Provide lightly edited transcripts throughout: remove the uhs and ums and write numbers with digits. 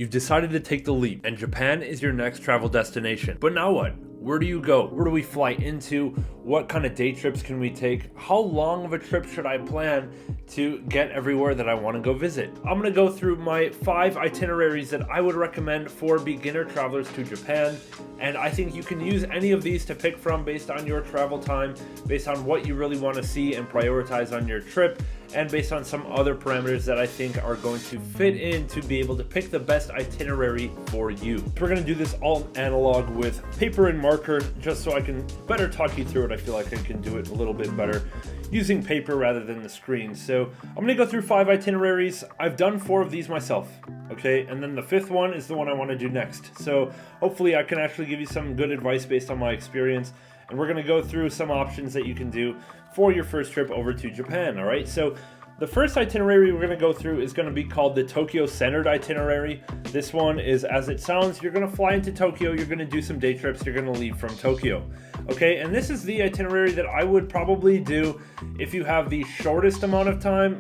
You've decided to take the leap, and Japan is your next travel destination. But now what? Where do you go? Where do we fly into? What kind of day trips can we take? How long of a trip should I plan to get everywhere that I want to go visit? I'm going to go through my 5 itineraries that I would recommend for beginner travelers to Japan. And I think you can use any of these to pick from based on your travel time, based on what you really want to see and prioritize on your trip, and based on some other parameters that I think are going to fit in to be able to pick the best itinerary for you. We're going to do this all analog with paper and marker, just so I can better talk you through it. I feel like I can do it a little bit better using paper rather than the screen. So I'm going to go through 5 itineraries. I've done 4 of these myself, okay? And then the 5th one is the one I want to do next. So hopefully I can actually give you some good advice based on my experience. And we're going to go through some options that you can do for your first trip over to Japan, all right? So the first itinerary we're going to go through is going to be called the Tokyo-Centered itinerary. This one is, as it sounds, you're going to fly into Tokyo, you're going to do some day trips, you're going to leave from Tokyo. Okay, and this is the itinerary that I would probably do if you have the shortest amount of time.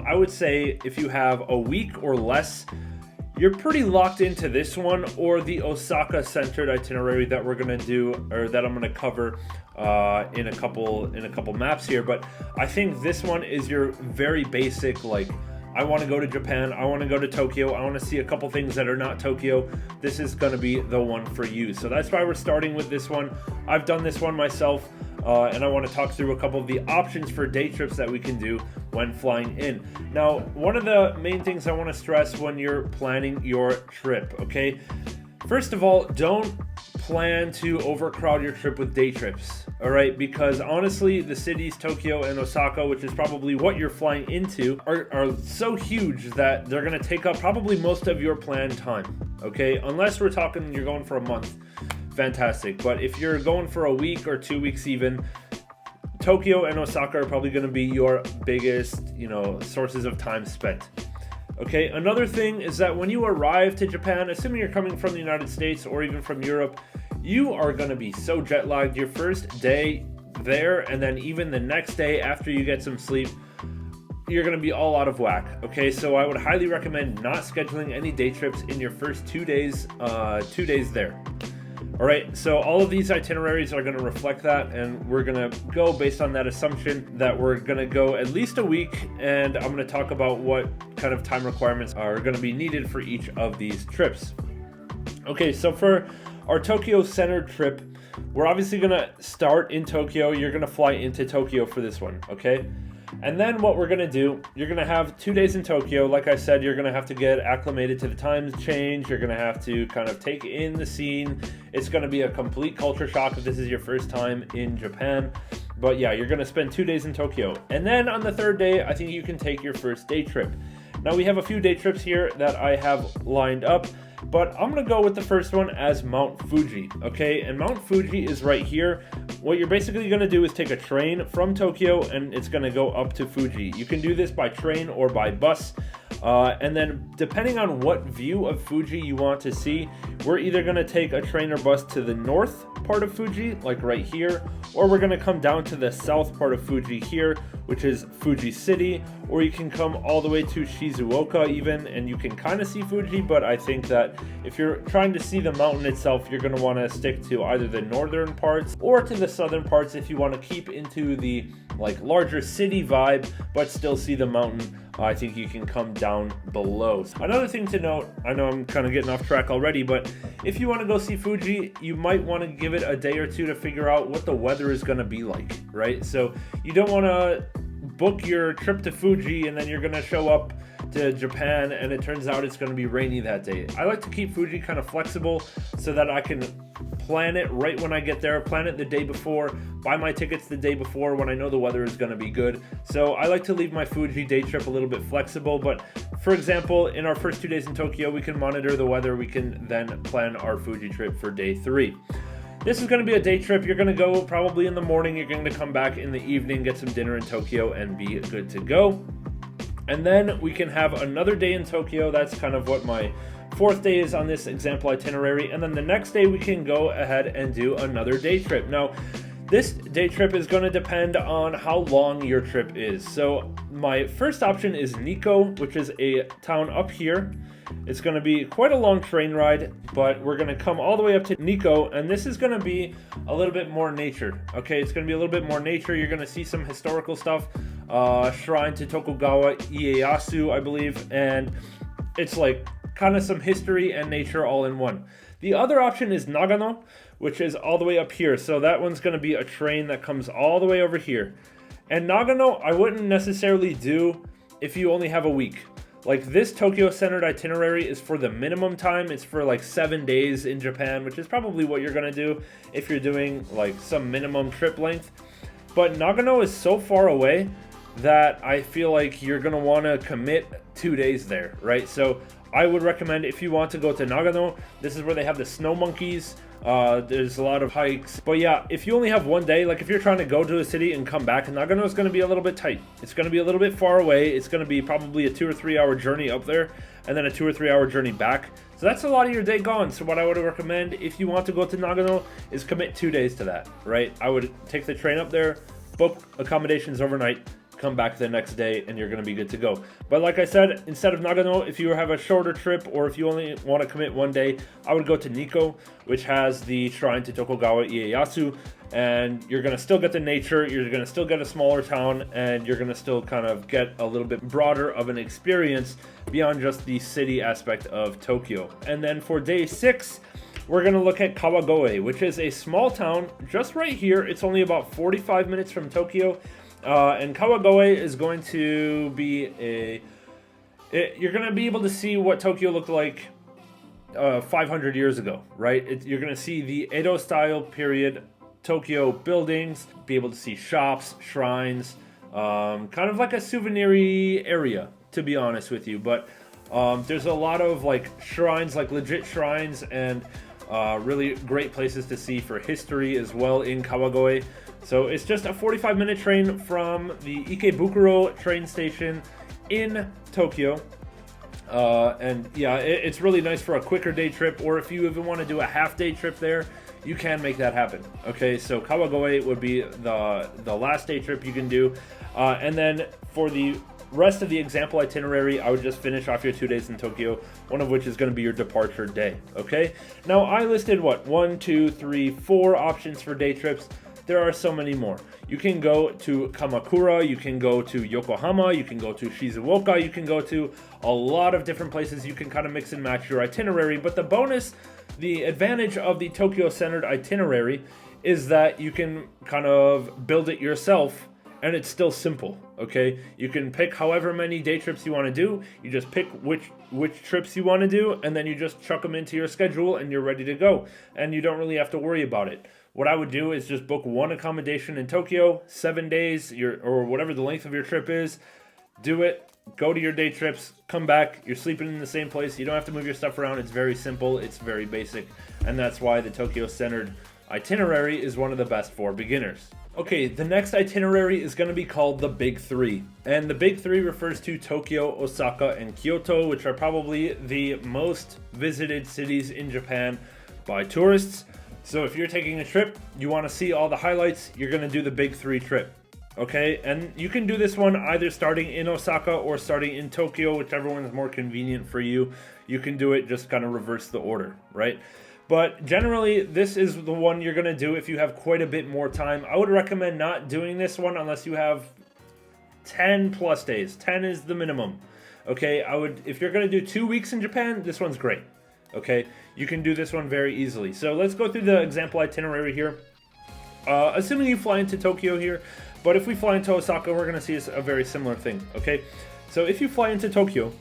I would say if you have a week or less, you're pretty locked into this one or the Osaka-Centered itinerary that we're going to do, or that I'm going to cover in a couple maps here. But I think this one is your very basic, like, I want to go to Japan, I want to go to Tokyo, I want to see a couple things that are not Tokyo. This is going to be the one for you. So that's why we're starting with this one. I've done this one myself, and I want to talk through a couple of the options for day trips that we can do when flying in. Now, one of the main things I want to stress when you're planning your trip, okay? First of all, don't plan to overcrowd your trip with day trips, all right? Because honestly, the cities Tokyo and Osaka, which is probably what you're flying into, are so huge that they're going to take up probably most of your planned time, okay? Unless we're talking you're going for a month, fantastic. But if you're going for a week or 2 weeks even, Tokyo and Osaka are probably going to be your biggest, sources of time spent. Okay, another thing is that when you arrive to Japan, assuming you're coming from the United States or even from Europe, you are going to be so jet lagged your first day there, and then even the next day after you get some sleep, you're going to be all out of whack. Okay, so I would highly recommend not scheduling any day trips in your first 2 days there. All right, so all of these itineraries are going to reflect that, and we're going to go based on that assumption that we're going to go at least a week, and I'm going to talk about what kind of time requirements are going to be needed for each of these trips. Okay, so for our Tokyo-centered trip, we're obviously going to start in Tokyo. You're going to fly into Tokyo for this one, okay? And then what we're going to do, you're going to have 2 days in Tokyo. Like I said, you're going to have to get acclimated to the time change. You're going to have to kind of take in the scene. It's going to be a complete culture shock if this is your first time in Japan. But yeah, you're going to spend 2 days in Tokyo. And then on the 3rd day, I think you can take your first day trip. Now we have a few day trips here that I have lined up, but I'm going to go with the first one as Mount Fuji, okay? And Mount Fuji is right here. What you're basically going to do is take a train from Tokyo, and it's going to go up to Fuji. You can do this by train or by bus. And then depending on what view of Fuji you want to see, we're either going to take a train or bus to the north part of Fuji, like right here, or we're going to come down to the south part of Fuji here, which is Fuji City, or you can come all the way to Shizuoka even, and you can kind of see Fuji, but I think that if you're trying to see the mountain itself, you're going to want to stick to either the northern parts or to the southern parts if you want to keep into the larger city vibe, but still see the mountain. I think you can come down below. Another thing to note, I know I'm kind of getting off track already, but if you want to go see Fuji, you might want to give it a day or two to figure out what the weather is going to be like, right? So you don't want to book your trip to Fuji and then you're going to show up to Japan and it turns out it's going to be rainy that day. I like to keep Fuji kind of flexible so that I can plan it right when I get there, plan it the day before, buy my tickets the day before when I know the weather is going to be good. So I like to leave my Fuji day trip a little bit flexible, but for example, in our first 2 days in Tokyo, we can monitor the weather. We can then plan our Fuji trip for day 3. This is going to be a day trip. You're going to go probably in the morning. You're going to come back in the evening, get some dinner in Tokyo, and be good to go. And then we can have another day in Tokyo. That's kind of what my 4th day is on this example itinerary. And then the next day we can go ahead and do another day trip. Now, this day trip is going to depend on how long your trip is. So my first option is Nikko, which is a town up here. It's going to be quite a long train ride, but we're going to come all the way up to Nikko, and this is going to be a little bit more nature. Okay, it's going to be a little bit more nature. You're going to see some historical stuff, shrine to Tokugawa Ieyasu, I believe, and it's like kind of some history and nature all in one. The other option is Nagano, which is all the way up here. So that one's going to be a train that comes all the way over here. And Nagano, I wouldn't necessarily do if you only have a week. Like this Tokyo-centered itinerary is for the minimum time. It's for like 7 days in Japan, which is probably what you're going to do if you're doing like some minimum trip length. But Nagano is so far away that I feel like you're going to want to commit 2 days there, right? So I would recommend, if you want to go to Nagano, this is where they have the snow monkeys. There's a lot of hikes. But yeah, if you only have 1 day, like if you're trying to go to a city and come back, Nagano is going to be a little bit tight. It's going to be a little bit far away. It's going to be probably a 2 or 3 hour journey up there, and then a 2 or 3 hour journey back. So that's a lot of your day gone. So what I would recommend, if you want to go to Nagano, is commit 2 days to that, right? I would take the train up there, book accommodations overnight, come back the next day, and you're going to be good to go. But like I said, instead of Nagano, if you have a shorter trip or if you only want to commit 1 day, I would go to Nikko, which has the shrine to Tokugawa Ieyasu, and you're going to still get the nature, you're going to still get a smaller town, and you're going to still kind of get a little bit broader of an experience beyond just the city aspect of Tokyo. And then for day 6, we're going to look at Kawagoe, which is a small town just right here. It's only about 45 minutes from Tokyo. And Kawagoe is going to be you're going to be able to see what Tokyo looked like 500 years ago, right? You're going to see the Edo style period Tokyo buildings, be able to see shops, shrines, kind of like a souvenir-y area, to be honest with you. But there's a lot of like shrines, like legit shrines, and really great places to see for history as well in Kawagoe. So it's just a 45-minute train from the Ikebukuro train station in Tokyo. And yeah, it's really nice for a quicker day trip, or if you even want to do a half-day trip there, you can make that happen. Okay, so Kawagoe would be the last day trip you can do. And then for the rest of the example itinerary, I would just finish off your 2 days in Tokyo, one of which is going to be your departure day. Okay, now I listed what, 1, 2, 3, 4 options for day trips. There are so many more. You can go to Kamakura, you can go to Yokohama, you can go to Shizuoka, you can go to a lot of different places. You can kind of mix and match your itinerary, but the advantage of the Tokyo-centered itinerary is that you can kind of build it yourself, and it's still simple, okay? You can pick however many day trips you want to do. You just pick which trips you want to do, and then you just chuck them into your schedule, and you're ready to go. And you don't really have to worry about it. What I would do is just book one accommodation in Tokyo, 7 days, or whatever the length of your trip is. Do it, go to your day trips, come back, you're sleeping in the same place. You don't have to move your stuff around. It's very simple, it's very basic, and that's why the Tokyo-centered itinerary is one of the best for beginners. Okay, the next itinerary is going to be called the Big Three. And the Big Three refers to Tokyo, Osaka, and Kyoto, which are probably the most visited cities in Japan by tourists. So if you're taking a trip, you want to see all the highlights, you're going to do the Big Three trip. Okay, and you can do this one either starting in Osaka or starting in Tokyo, whichever one is more convenient for you. You can do it, just kind of reverse the order, right? But generally, this is the one you're going to do if you have quite a bit more time. I would recommend not doing this one unless you have 10 plus days. 10 is the minimum. Okay, if you're going to do 2 weeks in Japan, this one's great. Okay, you can do this one very easily. So let's go through the example itinerary here. Assuming you fly into Tokyo here, but if we fly into Osaka, we're going to see a very similar thing. Okay, so if you fly into Tokyo,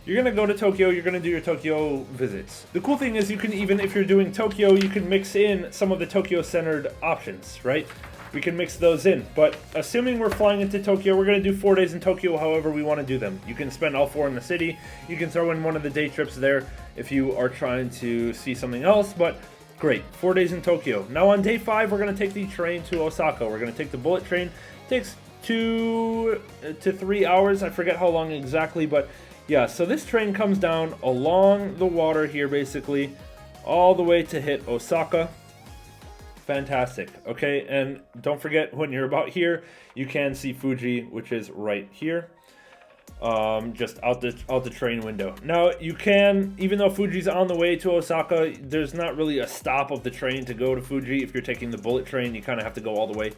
you're going to go to Tokyo, you're going to do your Tokyo visits. The cool thing is you can even, if you're doing Tokyo, you can mix in some of the Tokyo-centered options, right? We can mix those in. But assuming we're flying into Tokyo, we're going to do 4 days in Tokyo however we want to do them. You can spend all 4 in the city. You can throw in one of the day trips there if you are trying to see something else, but great, 4 days in Tokyo. Now on day 5, we're going to take the train to Osaka. We're going to take the bullet train. It takes 2 to 3 hours. I forget how long exactly, but yeah, so this train comes down along the water here, basically, all the way to hit Osaka. Fantastic. Okay, and don't forget, when you're about here, you can see Fuji, which is right here. just out the train window. Now you can, even though Fuji's on the way to Osaka, there's not really a stop of the train to go to Fuji. If you're taking the bullet train, you kind of have to go all the way.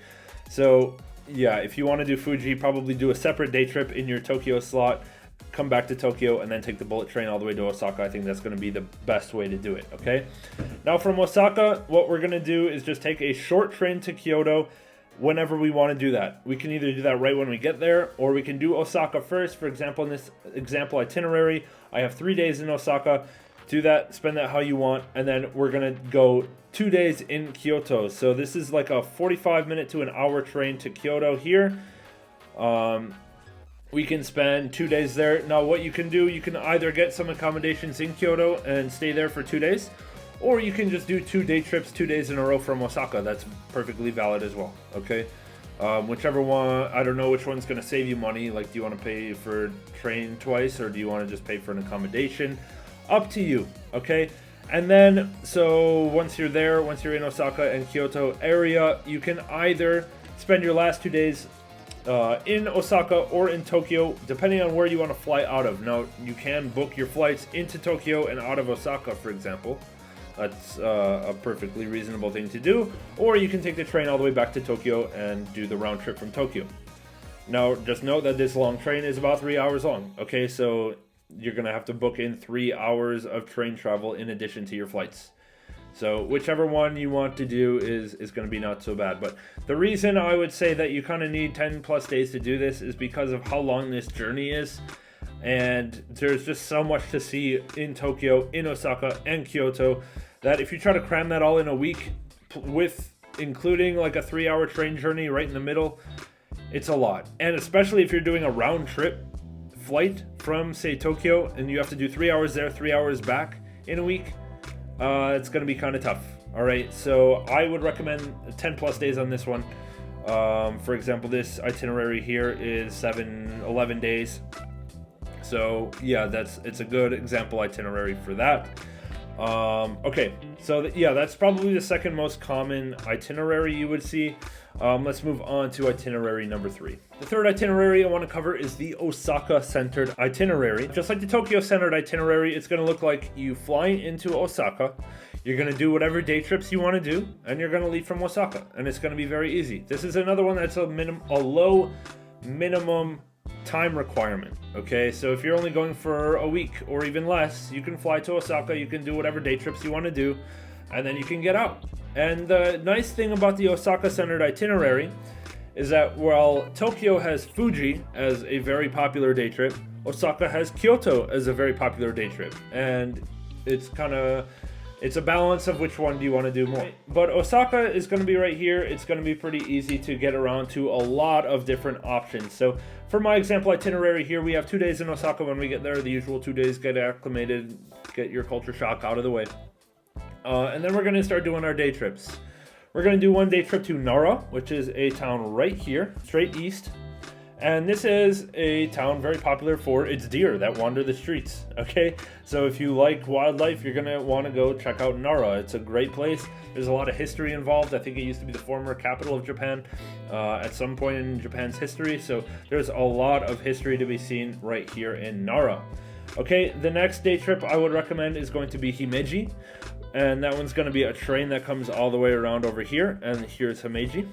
So yeah, if you want to do Fuji, probably do a separate day trip in your Tokyo slot, come back to Tokyo, and then take the bullet train all the way to Osaka. I think that's going to be the best way to do it, okay? Now from Osaka, what we're going to do is just take a short train to Kyoto whenever we want to do that. We can either do that right when we get there, or we can do Osaka first. For example, in this example itinerary, I have 3 days in Osaka. Do that, spend that how you want, and then we're going to go 2 days in Kyoto. So this is like a 45-minute to an hour train to Kyoto here. We can spend 2 days there. Now what you can do, you can either get some accommodations in Kyoto and stay there for 2 days, or you can just do 2 day trips 2 days in a row from Osaka. That's perfectly valid as well, okay? Whichever one, I don't know which one's going to save you money. Like, do you want to pay for train twice, or do you want to just pay for an accommodation? Up to you, okay? And then, so once you're there, once you're in Osaka and Kyoto area, you can either spend your last 2 days in Osaka or in Tokyo, depending on where you want to fly out of. Now, you can book your flights into Tokyo and out of Osaka, for example. That's a perfectly reasonable thing to do. Or you can take the train all the way back to Tokyo and do the round trip from Tokyo. Now, just note that this long train is about 3 hours long. Okay, so you're going to have to book in 3 hours of train travel in addition to your flights. So whichever one you want to do is going to be not so bad. But the reason I would say that you kind of need 10 plus days to do this is because of how long this journey is. And there's just so much to see in Tokyo, in Osaka, and Kyoto that if you try to cram that all in a week with including like a 3 hour train journey right in the middle, it's a lot. And especially if you're doing a round trip flight from, say, Tokyo, and you have to do 3 hours there, 3 hours back in a week, it's going to be kind of tough. All right, so I would recommend 10 plus days on this one. For example, this itinerary here is 11 days. So yeah, it's a good example itinerary for that. Okay, so yeah, that's probably the second most common itinerary you would see. Let's move on to itinerary number 3. The third itinerary I want to cover is the Osaka-Centered itinerary. Just like the Tokyo-Centered itinerary, it's going to look like you flying into Osaka. You're going to do whatever day trips you want to do, and you're going to leave from Osaka, and it's going to be very easy. This is another one that's a low minimum time requirement. Okay, so if you're only going for a week or even less, you can fly to Osaka, you can do whatever day trips you want to do, and then you can get out. And the nice thing about the Osaka-centered itinerary is that while Tokyo has Fuji as a very popular day trip, Osaka has Kyoto as a very popular day trip. And it's a balance of which one do you want to do more. But Osaka is going to be right here. It's going to be pretty easy to get around to a lot of different options. So for my example itinerary here, we have 2 days in Osaka when we get there. The usual 2 days, get acclimated, get your culture shock out of the way. And then we're going to start doing our day trips. We're going to do one day trip to Nara, which is a town right here, straight east. And this is a town very popular for its deer that wander the streets, okay? So if you like wildlife, you're going to want to go check out Nara. It's a great place. There's a lot of history involved. I think it used to be the former capital of Japan at some point in Japan's history. So there's a lot of history to be seen right here in Nara. Okay, the next day trip I would recommend is going to be Himeji. And that one's going to be a train that comes all the way around over here. And here's Himeji.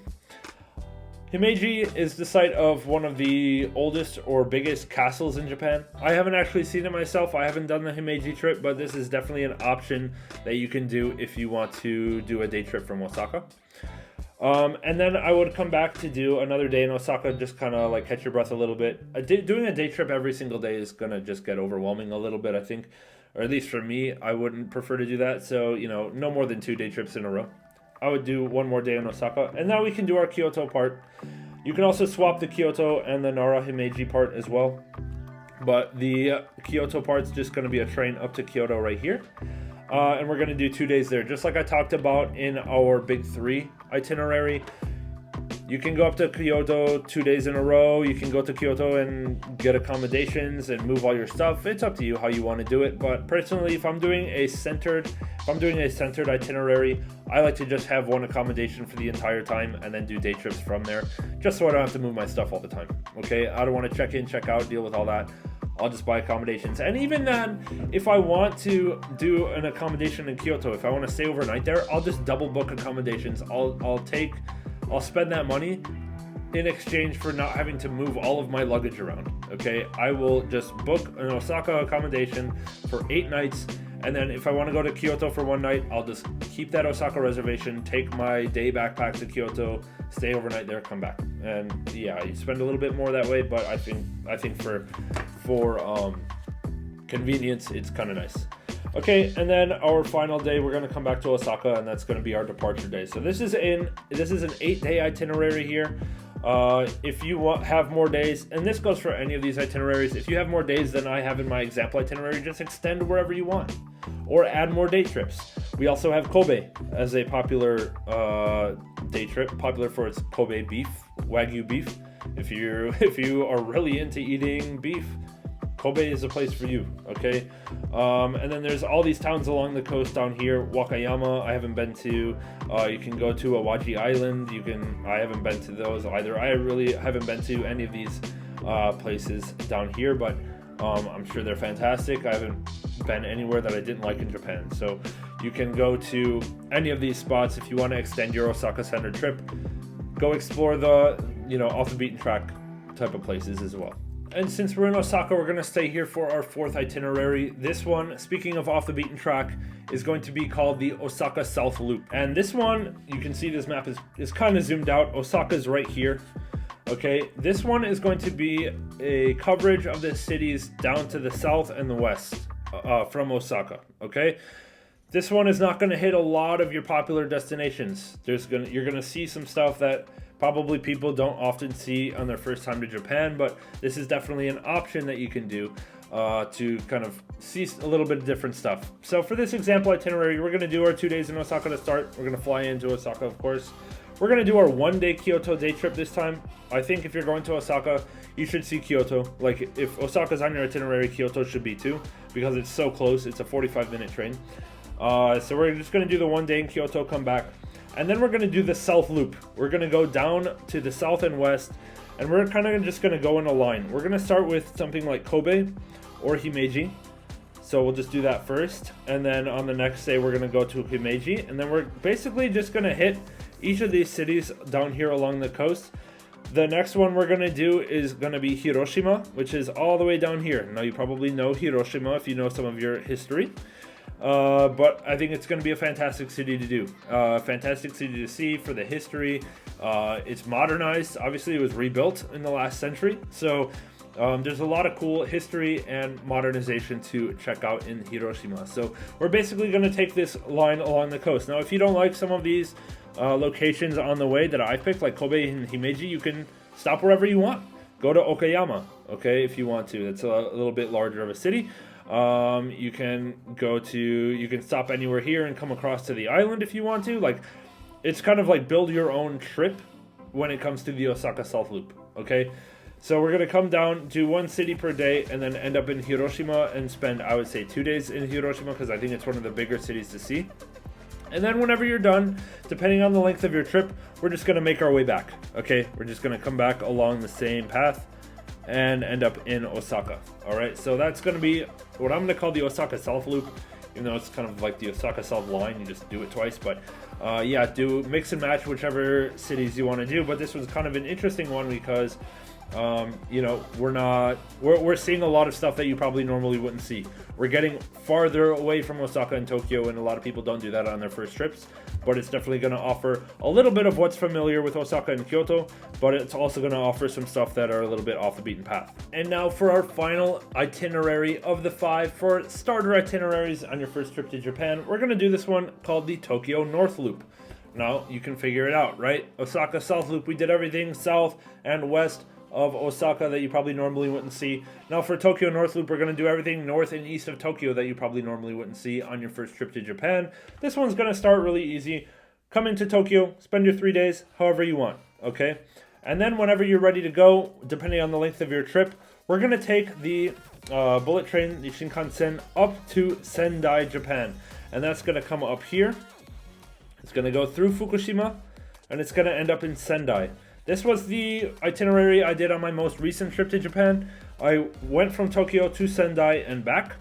Himeji is the site of one of the oldest or biggest castles in Japan. I haven't actually seen it myself. I haven't done the Himeji trip, but this is definitely an option that you can do if you want to do a day trip from Osaka. And then I would come back to do another day in Osaka, just kind of like catch your breath a little bit. Doing a day trip every single day is going to just get overwhelming a little bit, I think. Or at least for me, I wouldn't prefer to do that. So, no more than 2 day trips in a row. I would do one more day in Osaka, and now we can do our Kyoto part. You can also swap the Kyoto and the Nara Himeji part as well. But the Kyoto part's just going to be a train up to Kyoto right here. And we're going to do 2 days there. Just like I talked about in our Big 3 itinerary, You can go up to Kyoto 2 days in a row. You can go to Kyoto and get accommodations and move all your stuff. It's up to you how you want to do it. But personally, if I'm doing a centered itinerary, I like to just have one accommodation for the entire time and then do day trips from there, just so I don't have to move my stuff all the time. Okay, I don't want to check in, check out, deal with all that. I'll just buy accommodations. And even then, if I want to do an accommodation in Kyoto, if I want to stay overnight there, I'll just double book accommodations. I'll spend that money in exchange for not having to move all of my luggage around. Okay, I will just book an Osaka accommodation for 8 nights, and then if I want to go to Kyoto for 1 night, I'll just keep that Osaka reservation, take my day backpack to Kyoto, stay overnight there, come back. And yeah, you spend a little bit more that way, but I think for convenience, it's kind of nice. Okay, and then our final day, we're going to come back to Osaka, and that's going to be our departure day. So this is an 8-day itinerary here. If you have more days, and this goes for any of these itineraries, if you have more days than I have in my example itinerary, just extend wherever you want, or add more day trips. We also have Kobe as a popular day trip, popular for its Kobe beef, Wagyu beef. If you are really into eating beef, Kobe is a place for you, okay? And then there's all these towns along the coast down here. Wakayama, I haven't been to. You can go to Awaji Island. I haven't been to those either. I really haven't been to any of these places down here, but I'm sure they're fantastic. I haven't been anywhere that I didn't like in Japan. So you can go to any of these spots if you want to extend your Osaka-Centered trip. Go explore the, off the beaten track type of places as well. And since we're in Osaka, we're going to stay here for our 4th itinerary. This one, speaking of off the beaten track, is going to be called the Osaka South Loop. And this one, you can see this map is kind of zoomed out. Osaka's right here. Okay, this one is going to be a coverage of the cities down to the south and the west from Osaka. Okay, this one is not going to hit a lot of your popular destinations. You're going to see some stuff that probably people don't often see on their first time to Japan, but this is definitely an option that you can do to kind of see a little bit of different stuff. So for this example itinerary, we're going to do our 2 days in Osaka to start. We're going to fly into Osaka, of course. We're going to do our 1-day Kyoto day trip this time. I think if you're going to Osaka, you should see Kyoto. Like, if Osaka's on your itinerary, Kyoto should be too, because it's so close. It's a 45-minute train. So we're just going to do the 1 day in Kyoto, come back. And then we're going to do the South Loop. We're going to go down to the south and west, and we're kind of just going to go in a line. We're going to start with something like Kobe or Himeji. So we'll just do that first. And then on the next day, we're going to go to Himeji. And then we're basically just going to hit each of these cities down here along the coast. The next one we're going to do is going to be Hiroshima, which is all the way down here. Now, you probably know Hiroshima if you know some of your history. But I think it's going to be a fantastic city to do. Fantastic city to see for the history. It's modernized. Obviously, it was rebuilt in the last century. So there's a lot of cool history and modernization to check out in Hiroshima. So we're basically going to take this line along the coast. Now, if you don't like some of these locations on the way that I picked, like Kobe and Himeji, you can stop wherever you want. Go to Okayama, okay, if you want to. It's a little bit larger of a city. You can stop anywhere here and come across to the island if you want to. Like, it's kind of like build your own trip when it comes to the Osaka South Loop, okay? So we're going to come down, do 1 city per day, and then end up in Hiroshima and spend, I would say, 2 days in Hiroshima, because I think it's one of the bigger cities to see. And then whenever you're done, depending on the length of your trip, we're just going to make our way back, okay? We're just going to come back along the same path and end up in Osaka. All right, so that's going to be what I'm going to call the Osaka South Loop, even though it's kind of like the Osaka South line. You just do it twice, but yeah, do mix and match whichever cities you want to do. But this was kind of an interesting one because we're seeing a lot of stuff that you probably normally wouldn't see. We're getting farther away from Osaka and Tokyo, and a lot of people don't do that on their first trips, but it's definitely going to offer a little bit of what's familiar with Osaka and Kyoto, but it's also going to offer some stuff that are a little bit off the beaten path. And now for our final itinerary of the 5 for starter itineraries on your first trip to Japan, we're going to do this one called the Tokyo North Loop. Now, you can figure it out, right? Osaka South Loop, we did everything south and west of Osaka that you probably normally wouldn't see. Now for Tokyo North Loop, we're going to do everything north and east of Tokyo that you probably normally wouldn't see on your first trip to Japan. This one's going to start really easy. Come into Tokyo, spend your 3 days however you want. okay? And then whenever you're ready to go, depending on the length of your trip, we're going to take the bullet train, the Shinkansen, up to Sendai, Japan. And that's going to come up here. It's going to go through Fukushima, and it's going to end up in Sendai. This was the itinerary I did on my most recent trip to Japan. I went from Tokyo to Sendai and back.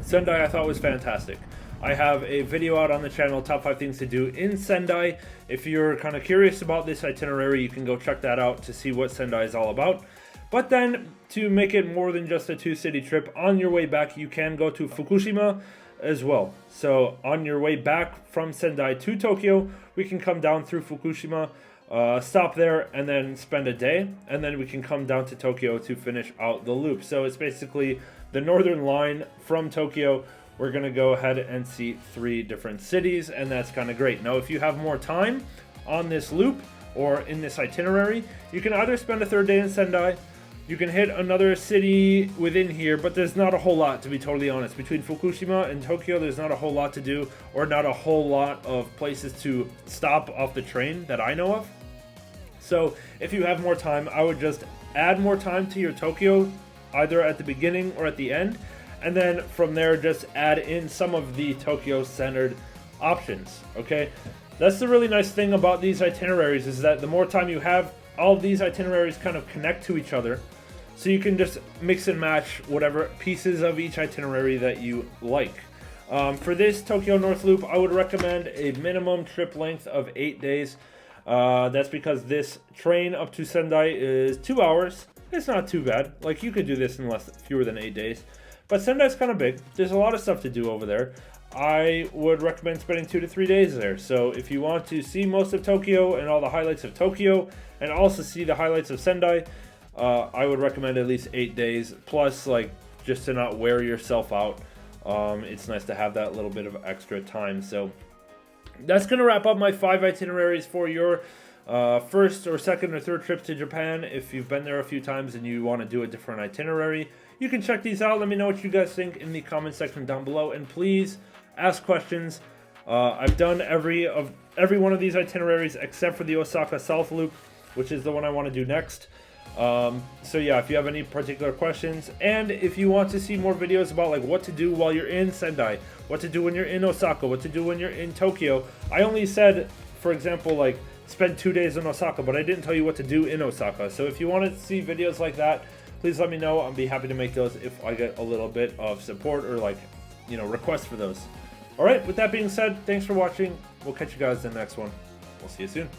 Sendai I thought was fantastic. I have a video out on the channel, top 5 things to do in Sendai. If you're kind of curious about this itinerary, you can go check that out to see what Sendai is all about. But then, to make it more than just a 2-city trip, on your way back, you can go to Fukushima as well. So, on your way back from Sendai to Tokyo, we can come down through Fukushima, stop there, and then spend a day. And then we can come down to Tokyo to finish out the loop. So, it's basically the northern line from Tokyo. We're going to go ahead and see 3 different cities, and that's kind of great. Now, if you have more time on this loop or in this itinerary, you can either spend a 3rd day in Sendai, you can hit another city within here, but there's not a whole lot, to be totally honest. Between Fukushima and Tokyo, there's not a whole lot to do, or not a whole lot of places to stop off the train that I know of. So, if you have more time, I would just add more time to your Tokyo, either at the beginning or at the end. And then from there, just add in some of the Tokyo-centered options, okay? That's the really nice thing about these itineraries, is that the more time you have, all of these itineraries kind of connect to each other. So you can just mix and match whatever pieces of each itinerary that you like. For this Tokyo North Loop, I would recommend a minimum trip length of 8 days. That's because this train up to Sendai is 2 hours. It's not too bad. Like, you could do this in fewer than 8 days. But Sendai's kind of big. There's a lot of stuff to do over there. I would recommend spending 2 to 3 days there. So if you want to see most of Tokyo and all the highlights of Tokyo, and also see the highlights of Sendai, I would recommend at least 8 days. Plus, like, just to not wear yourself out. It's nice to have that little bit of extra time. So that's going to wrap up my 5 itineraries for your first or second or third trip to Japan. If you've been there a few times and you want to do a different itinerary, you can check these out. Let me know what you guys think in the comment section down below, and please ask questions. I've done every one of these itineraries except for the Osaka South Loop, which is the one I want to do next. So yeah, if you have any particular questions, and if you want to see more videos about like what to do while you're in Sendai, what to do when you're in Osaka, what to do when you're in Tokyo. I only said, for example, like spend 2 days in Osaka, but I didn't tell you what to do in Osaka. So if you want to see videos like that, please let me know. I'll be happy to make those if I get a little bit of support or like, you know, requests for those. All right, with that being said, thanks for watching. We'll catch you guys in the next one. We'll see you soon.